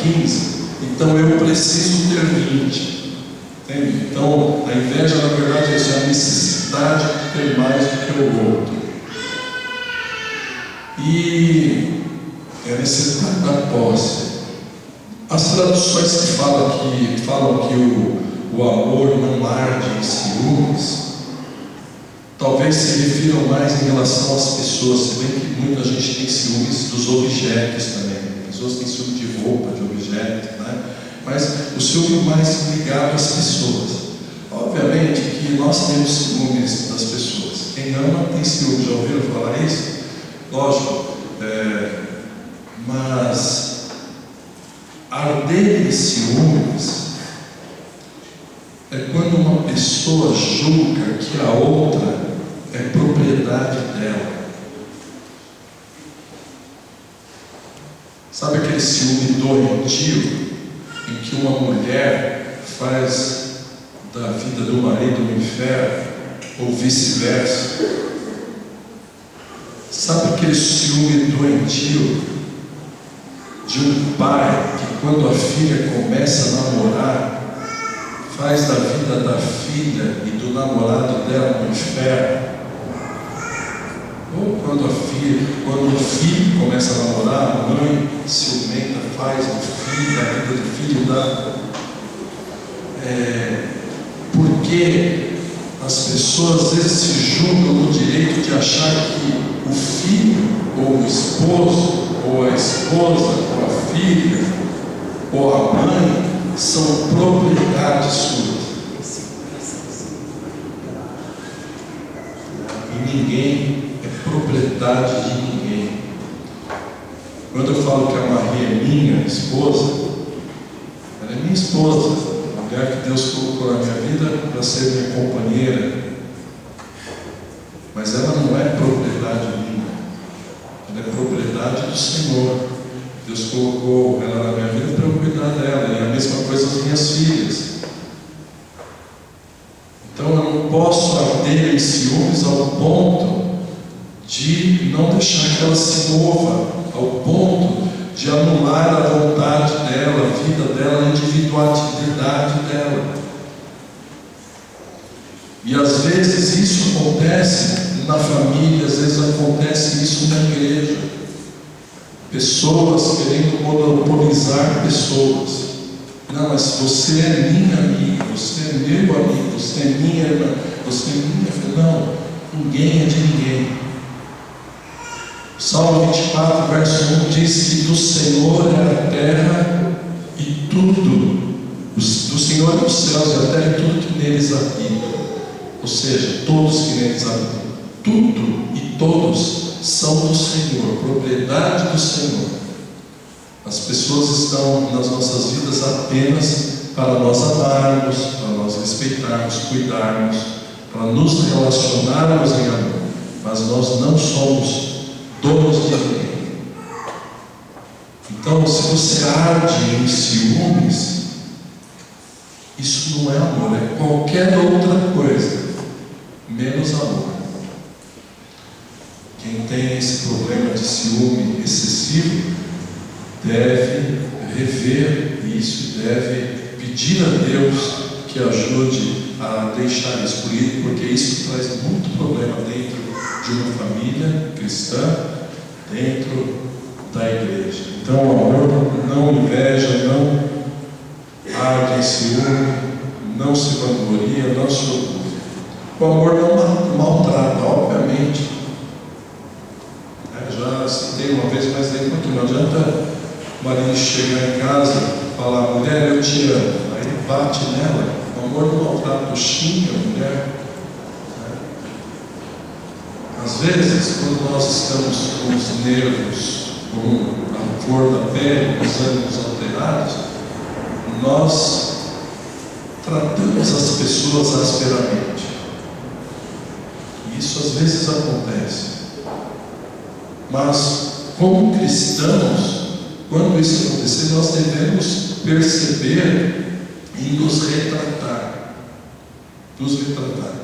15, então eu preciso ter 20. Entende? Então a inveja, na verdade, é a necessidade de ter mais do que o outro. E é a necessidade da posse. As traduções que falam que o amor não arde em ciúmes, talvez se refiram mais em relação às pessoas. Se bem que muita gente tem ciúmes dos objetos também. Pessoas têm ciúme de roupa, de objetos, né? Mas o ciúme mais ligado às pessoas. Obviamente que nós temos ciúmes das pessoas. Quem ama tem ciúme. Já ouviram falar isso? Lógico. Mas arder em ciúmes é quando uma pessoa julga que a outra é propriedade dela. Sabe aquele ciúme doentio em que uma mulher faz da vida do marido um inferno, ou vice-versa? Sabe aquele ciúme doentio de um pai que, quando a filha começa a namorar, faz da vida da filha e do namorado dela um inferno? Ou quando o filho começa a namorar, a mãe ciumenta faz da vida do filho da... Porque as pessoas às vezes se julgam no direito de achar que o filho, ou o esposo, ou a esposa, ou a filha, ou a mãe são propriedades suas. E ninguém é propriedade de ninguém. Quando eu falo que a Maria é minha esposa, ela é minha esposa, a mulher que Deus colocou na minha vida para ser minha companheira. Mas ela não é propriedade minha, ela é propriedade do Senhor. Deus colocou ela na minha vida para eu cuidar dela, e a mesma coisa as minhas filhas. Então eu não posso arder em ciúmes ao ponto de não deixar que ela se mova, ao ponto de anular a vontade dela, a vida dela, a individualidade dela. E às vezes isso acontece na família, às vezes acontece isso na igreja. Pessoas querendo monopolizar pessoas. Não, mas você é minha amiga, você é meu amigo, você é minha irmã, você é minha filha. Não, ninguém é de ninguém. Salmo 24, verso 1 diz que do Senhor é a terra e tudo, do Senhor é os céus e a terra e tudo que neles habita. Ou seja, todos que neles habitam. Tudo e todos são do Senhor, propriedade do Senhor. As pessoas estão nas nossas vidas apenas para nós amarmos, para nós respeitarmos, cuidarmos, para nos relacionarmos em amor. Mas nós não somos donos de ninguém. Então, se você arde em ciúmes, isso não é amor, é qualquer outra coisa, menos amor. Quem tem esse problema de ciúme excessivo deve rever isso, deve pedir a Deus que ajude a deixar isso, porque isso traz muito problema dentro de uma família cristã, dentro da igreja. Então, o amor não inveja, não arde em ciúme, não se vangloria, não se orgulha. O amor não maltrata, obviamente. Já citei uma vez, mas aí porque não adianta o marido chegar em casa e falar: mulher, eu te amo. Aí ele bate nela. O amor não maltrata, xinga a mulher. Às vezes, quando nós estamos com os nervos, com a flor da pele, com os ânimos alterados, nós tratamos as pessoas asperamente. E isso às vezes acontece. Mas, como cristãos, quando isso acontecer, nós devemos perceber e nos retratar. Nos retratar.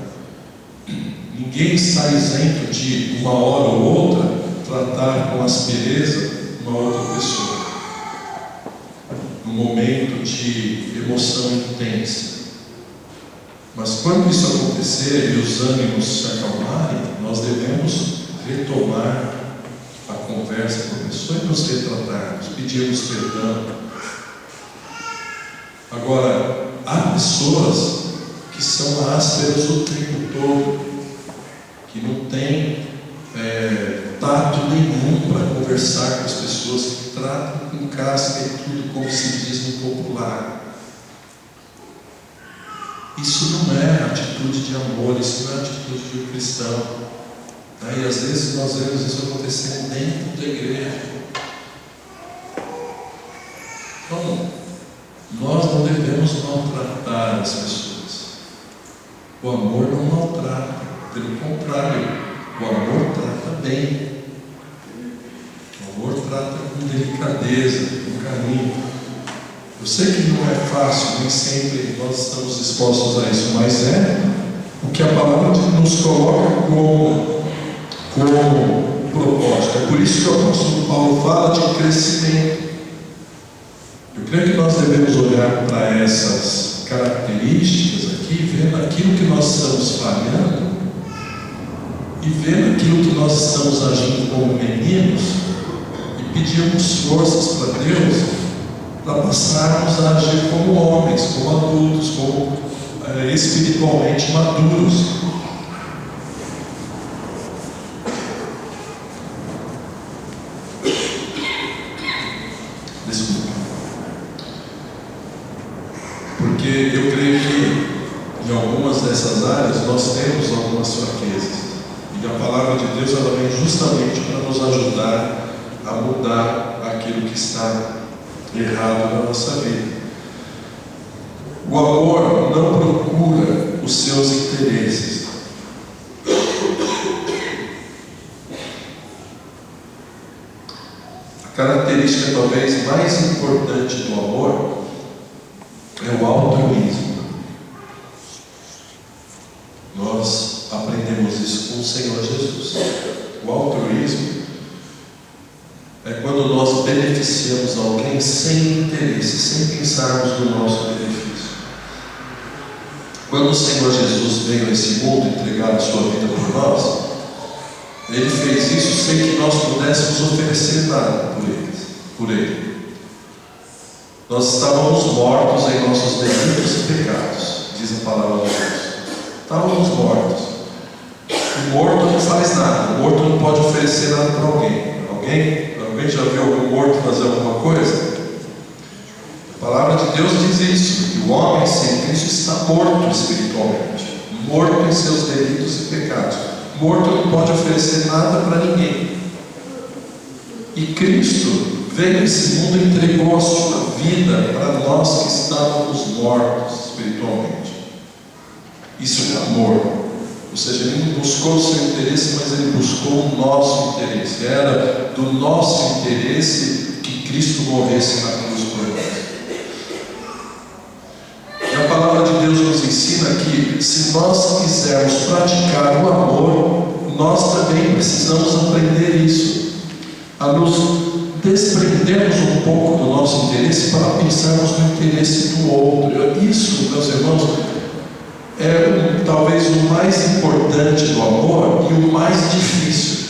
Ninguém está isento de, uma hora ou outra, tratar com aspereza uma outra pessoa. num momento de emoção intensa. Mas quando isso acontecer e os ânimos se acalmarem, nós devemos retomar a conversa com a pessoa e nos retratarmos, pedirmos perdão. Agora, há pessoas que são ásperas o tempo todo, que não têm tato nenhum para conversar com as pessoas, que tratam com casca e tudo, como se diz no popular. Isso não é atitude de amor, isso não é atitude de um cristão. E às vezes nós vemos isso acontecendo dentro da igreja. Então, nós não devemos maltratar as pessoas. O amor não maltrata, pelo contrário, o amor trata bem. O amor trata com delicadeza, com carinho. Eu sei que não é fácil, nem sempre nós estamos dispostos a isso, mas é o que a palavra nos coloca como propósito. É por isso que o apóstolo Paulo fala de crescimento. Eu creio que nós devemos olhar para essas características aqui, vendo aquilo que nós estamos falhando e vendo aquilo que nós estamos agindo como meninos e pedirmos forças para Deus para passarmos a agir como homens, como adultos, como espiritualmente maduros. Desculpa. Porque eu creio que em algumas dessas áreas nós temos algumas fraquezas. E a palavra de Deus ela vem justamente para nos ajudar a mudar aquilo que está errado na nossa vida. O amor não procura os seus interesses. A característica talvez mais importante do amor é o altruísmo. Nós aprendemos isso com o Senhor Jesus. O altruísmo é quando nós beneficiamos alguém sem interesse, sem pensarmos no nosso benefício. Quando o Senhor Jesus veio a esse mundo entregar a sua vida por nós, Ele fez isso sem que nós pudéssemos oferecer nada por Ele. Nós estávamos mortos em nossos delitos e pecados, diz a palavra de Deus. Estávamos mortos. O morto não faz nada, o morto não pode oferecer nada para alguém. Alguém já viu algum morto fazer alguma coisa? A palavra de Deus diz isso, que o homem sem Cristo está morto espiritualmente, morto em seus delitos e pecados. Morto não pode oferecer nada para ninguém. E Cristo veio a esse mundo e entregou a sua vida para nós que estávamos mortos espiritualmente. Isso é amor. Ou seja, Ele não buscou o seu interesse, mas Ele buscou o nosso interesse. Era do nosso interesse que Cristo morresse na cruz por nós. E a palavra de Deus nos ensina que se nós quisermos praticar o amor, nós também precisamos aprender isso, a nos desprendermos um pouco do nosso interesse para pensarmos no interesse do outro. Isso, meus irmãos, é talvez o mais importante do amor e o mais difícil.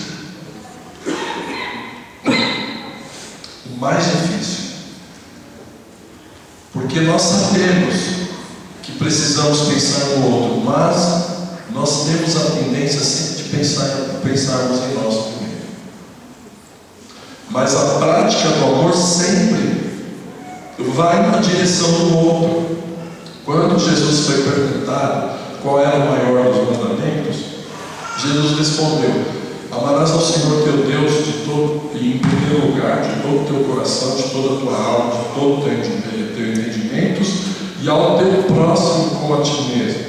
O mais difícil. Porque nós sabemos que precisamos pensar no outro, mas nós temos a tendência sempre de pensarmos em nós primeiro. Mas a prática do amor sempre vai na direção do outro. Quando Jesus foi perguntado qual era o maior dos mandamentos, Jesus respondeu: amarás ao Senhor teu Deus de todo, e em primeiro lugar, de todo o teu coração, de toda a tua alma, de todo o teu entendimento, e ao teu próximo como a ti mesmo.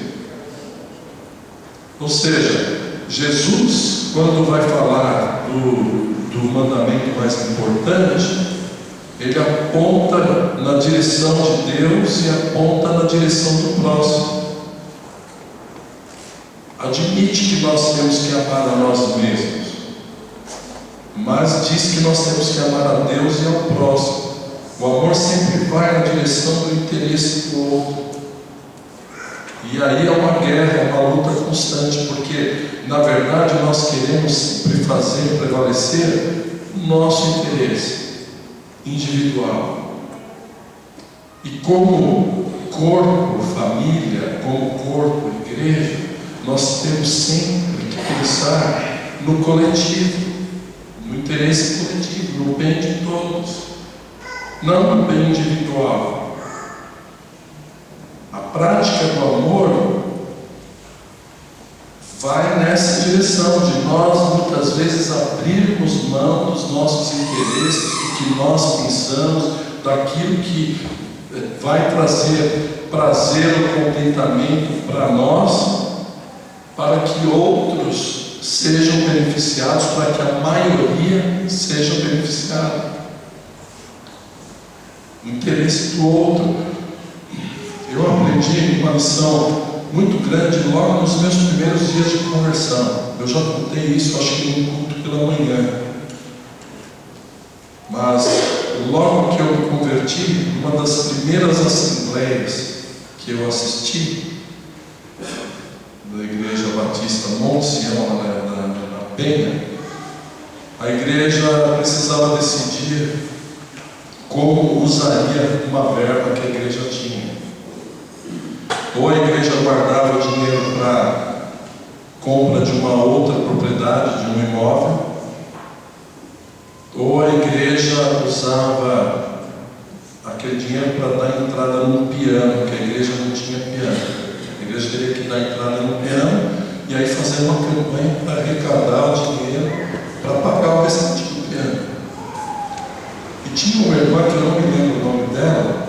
Ou seja, Jesus, quando vai falar do mandamento mais importante, Ele aponta na direção de Deus e aponta na direção do próximo. Admite que nós temos que amar a nós mesmos, mas diz que nós temos que amar a Deus e ao próximo. O amor sempre vai na direção do interesse do outro. E aí é uma guerra, é uma luta constante, porque na verdade nós queremos sempre fazer prevalecer o nosso interesse individual. E como corpo, família, como corpo, igreja, nós temos sempre que pensar no coletivo, no interesse coletivo, no bem de todos, não no bem individual. A prática do amor vai nessa direção de nós muitas vezes abrirmos mão dos nossos interesses, do que nós pensamos, daquilo que vai trazer prazer ou contentamento para nós, para que outros sejam beneficiados, para que a maioria seja beneficiada. O interesse do outro. Eu aprendi uma lição muito grande logo nos meus primeiros dias de conversão. Eu já contei isso, acho que no culto pela manhã. Mas logo que eu me converti, uma das primeiras assembleias que eu assisti, da Igreja Batista Monte Sião, na Penha, a igreja precisava decidir como usaria uma verba que a igreja tinha. Ou a igreja guardava o dinheiro para compra de uma outra propriedade, de um imóvel, ou a igreja usava aquele dinheiro para dar entrada num piano, que a igreja não tinha piano. A igreja teria que dar entrada no piano e aí fazer uma campanha para arrecadar o dinheiro para pagar o restante do piano. E tinha uma irmã, que eu não me lembro o nome dela,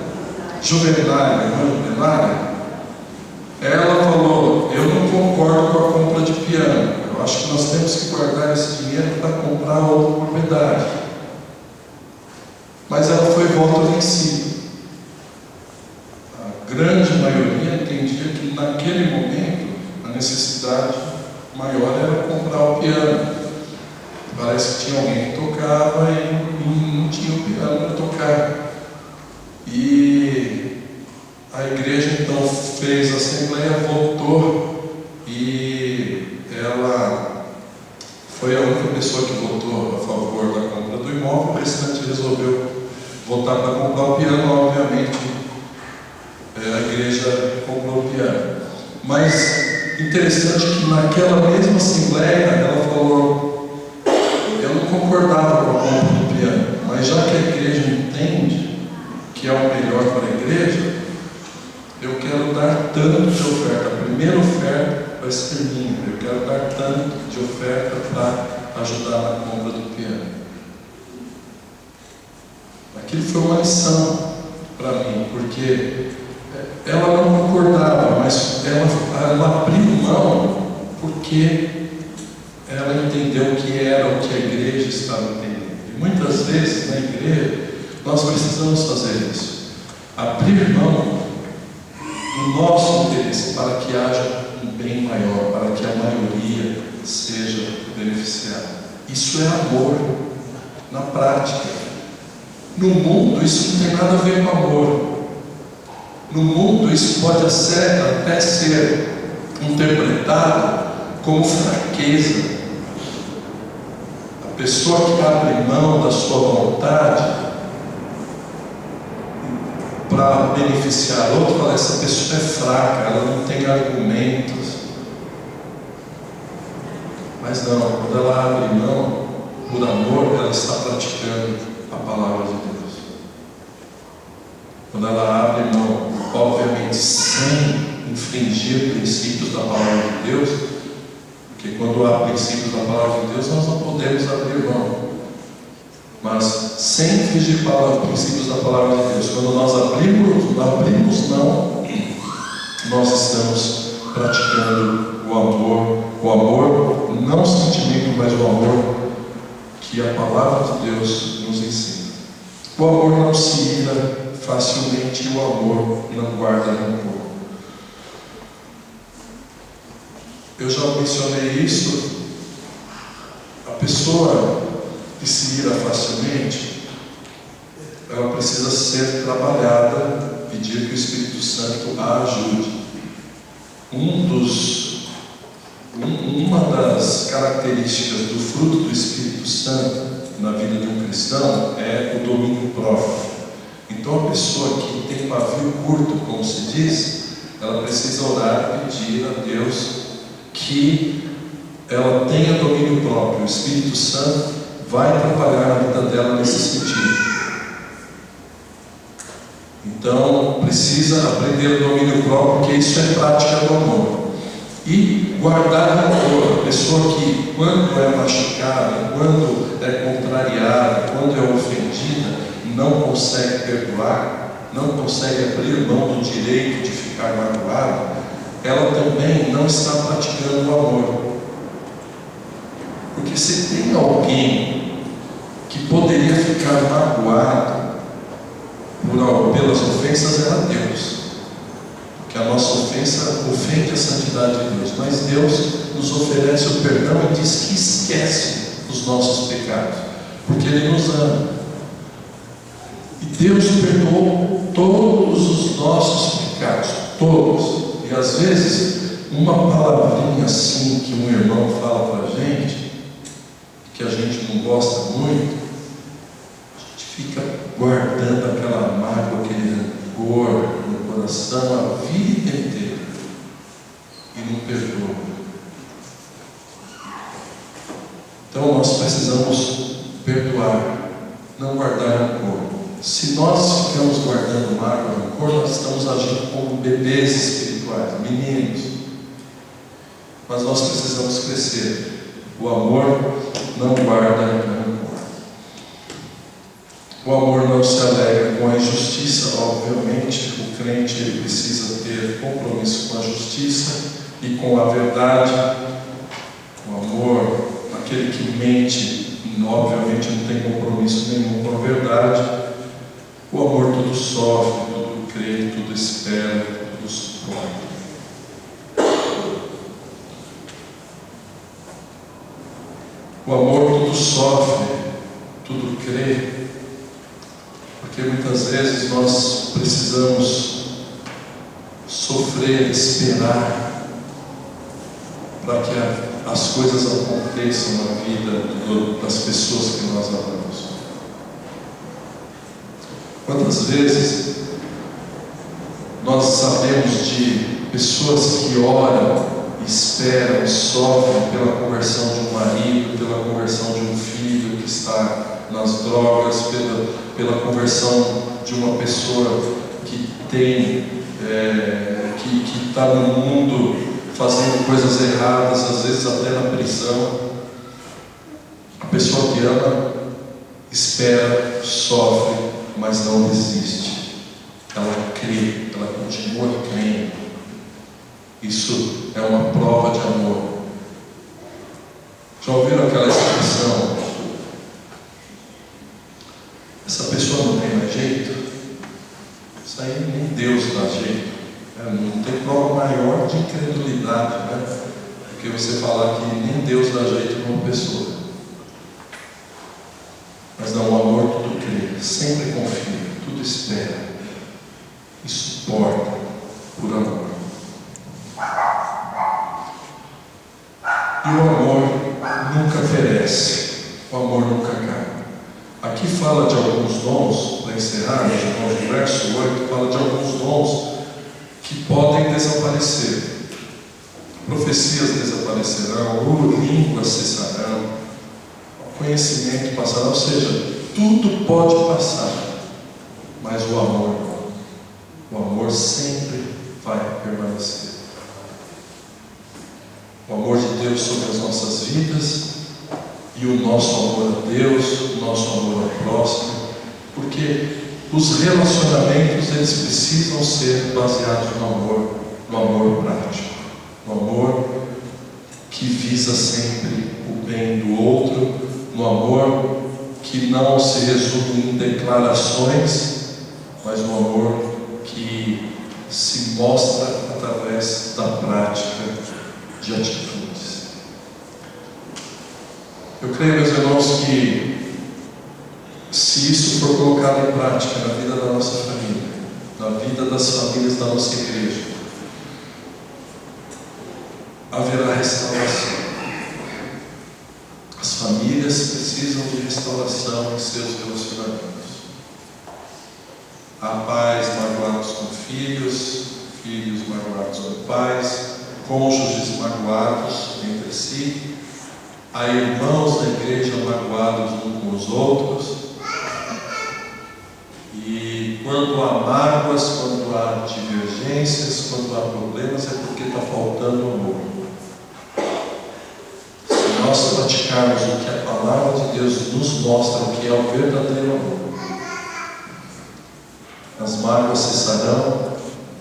Juvenália, irmã Juvenália. Ela falou: eu não concordo com a compra de piano, eu acho que nós temos que guardar esse dinheiro para comprar outra propriedade. Mas ela foi voto vencido. A grande maioria entendia que naquele momento a necessidade maior era comprar o piano. Parece que tinha alguém que tocava e não tinha o piano para tocar. E a igreja então fez a assembleia, votou, e ela foi a única pessoa que votou a favor da compra do imóvel. O restante resolveu votar para comprar o piano. Obviamente a igreja comprou o piano. Mas interessante que naquela mesma assembleia ela falou: eu não concordava com a compra do piano, mas já que a igreja entende que é o melhor para a igreja, eu quero dar tanto de oferta. A primeira oferta vai ser minha. Eu quero dar tanto de oferta para ajudar na compra do piano. Aquilo foi uma lição para mim, porque ela não concordava, mas ela abriu mão porque ela entendeu que era o que a igreja estava entendendo. E muitas vezes na igreja nós precisamos fazer isso, abrir mão do nosso interesse para que haja um bem maior, para que a maioria seja beneficiada. Isso é amor na prática. No mundo isso não tem nada a ver com amor. No mundo isso pode até ser interpretado como fraqueza. A pessoa que abre mão da sua vontade para beneficiar outro, fala: essa pessoa é fraca, ela não tem argumentos. Mas não, quando ela abre mão por amor, ela está praticando a palavra de Deus. Quando ela abre mão, obviamente sem infringir princípios da palavra de Deus, porque quando há princípios da palavra de Deus, nós não podemos abrir mão. Mas sem infringir princípios da palavra de Deus, quando nós abrimos mão, nós estamos praticando o amor, não o sentimento, mas o amor que a palavra de Deus nos ensina. O amor não se ira facilmente, e o amor não guarda rancor. Eu já mencionei isso. A pessoa que se ira facilmente, ela precisa ser trabalhada, pedir que o Espírito Santo a ajude. Uma das características do fruto do Espírito Santo na vida de um cristão é o domínio próprio. Então a pessoa que tem pavio curto, como se diz, ela precisa orar e pedir a Deus que ela tenha domínio próprio. O Espírito Santo vai trabalhar na vida dela nesse sentido. Então precisa aprender o domínio próprio, porque isso é prática do amor. E guardar rancor. A pessoa que, quando é machucada, quando é contrariada, quando é ofendida, não consegue perdoar, não consegue abrir mão do direito de ficar magoada, ela também não está praticando o amor. Porque se tem alguém que poderia ficar magoado pelas ofensas, era Deus. Porque a nossa ofensa ofende a santidade de Deus. Mas Deus nos oferece o perdão e diz que esquece os nossos pecados, porque Ele nos ama. E Deus perdoou todos os nossos pecados, todos. E às vezes, uma palavrinha assim que um irmão fala para a gente, que a gente não gosta muito, a gente fica guardando aquela mágoa, aquele rancor no coração a vida inteira e não perdoa. Então nós precisamos perdoar, não guardar rancor. Se nós ficamos guardando mágoa, rancor, nós estamos agindo como bebês espirituais, meninos. Mas nós precisamos crescer. O amor não guarda rancor. O amor não se alegra com a injustiça. Obviamente, o crente ele precisa ter compromisso com a justiça e com a verdade. O amor, aquele que mente, obviamente não tem compromisso nenhum com a verdade. O amor tudo sofre, tudo crê, tudo espera, tudo suporta. O amor tudo sofre, tudo crê, porque muitas vezes nós precisamos sofrer, esperar, para que as coisas aconteçam na vida das pessoas que nós amamos. Quantas vezes nós sabemos de pessoas que oram, esperam, sofrem pela conversão de um marido, pela conversão de um filho que está nas drogas, pela conversão de uma pessoa que está no mundo fazendo coisas erradas, às vezes até na prisão. A pessoa que ama, espera, sofre, mas não desiste. Ela crê, ela continua crendo. Isso é uma prova de amor. Já ouviram aquela expressão? Essa pessoa não tem mais jeito? Isso aí nem Deus dá jeito. Não tem prova maior de incredulidade, né? Do que você falar que nem Deus dá jeito numa pessoa. Mas não, o amor tudo crê, sempre confia, tudo espera e suporta por amor. E o amor nunca perece, o amor nunca cai. Aqui fala de alguns dons, para encerrar, no verso 8, fala de alguns dons que podem desaparecer. Profecias desaparecerão, línguas cessarão, conhecimento passará, ou seja, tudo pode passar, mas o amor sempre vai permanecer. O amor de Deus sobre as nossas vidas e o nosso amor a Deus, o nosso amor ao próximo, porque os relacionamentos eles precisam ser baseados no amor prático, no amor que visa sempre o bem do outro, no amor que não se resume em declarações, mas no amor que se mostra através da prática de atitudes. Eu creio, meus irmãos, que Se isso for colocado em prática na vida da nossa família, na vida das famílias da nossa igreja, haverá restauração. As famílias precisam de restauração em seus relacionamentos. Há pais magoados com filhos, filhos magoados com pais, cônjuges magoados entre si, há irmãos da igreja magoados uns com os outros. E quando há mágoas, quando há divergências, quando há problemas, é porque está faltando amor. Se nós praticarmos o que a palavra de Deus nos mostra, o que é o verdadeiro amor, as mágoas cessarão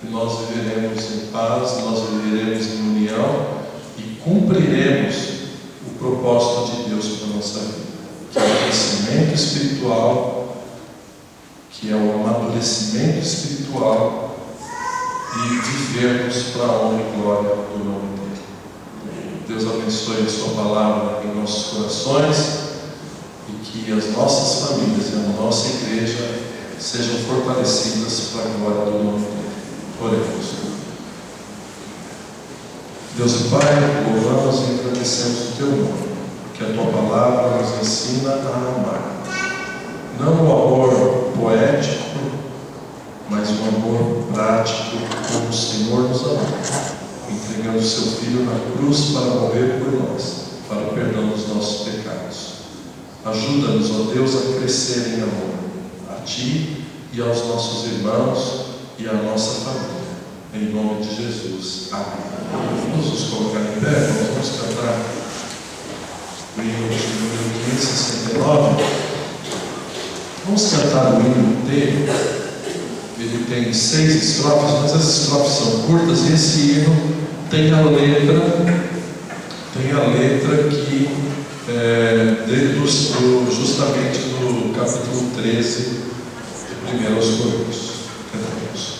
e nós viveremos em paz, nós viveremos em união e cumpriremos o propósito de Deus para a nossa vida, que é o crescimento espiritual, que é o amadurecimento espiritual e vivermos para a honra e glória do nome dele. Deus abençoe a sua palavra em nossos corações e que as nossas famílias e a nossa igreja sejam fortalecidas para a glória do nome dele. Oremos. Deus e Pai, louvamos e agradecemos o teu nome, porque a tua palavra nos ensina a amar. Não o amor poético, mas o amor prático, como o Senhor nos amou, entregando o seu Filho na cruz para morrer por nós, para o perdão dos nossos pecados. Ajuda-nos, ó Deus, a crescer em amor a Ti e aos nossos irmãos e à nossa família. Em nome de Jesus. Amém. Vamos nos colocar em pé, vamos cantar o hino de número 569. Vamos cantar o hino inteiro. Ele tem 6 estrofes, mas as estrofes são curtas e esse hino tem a letra que justamente do capítulo 13 de 1 Coríntios. Cantamos.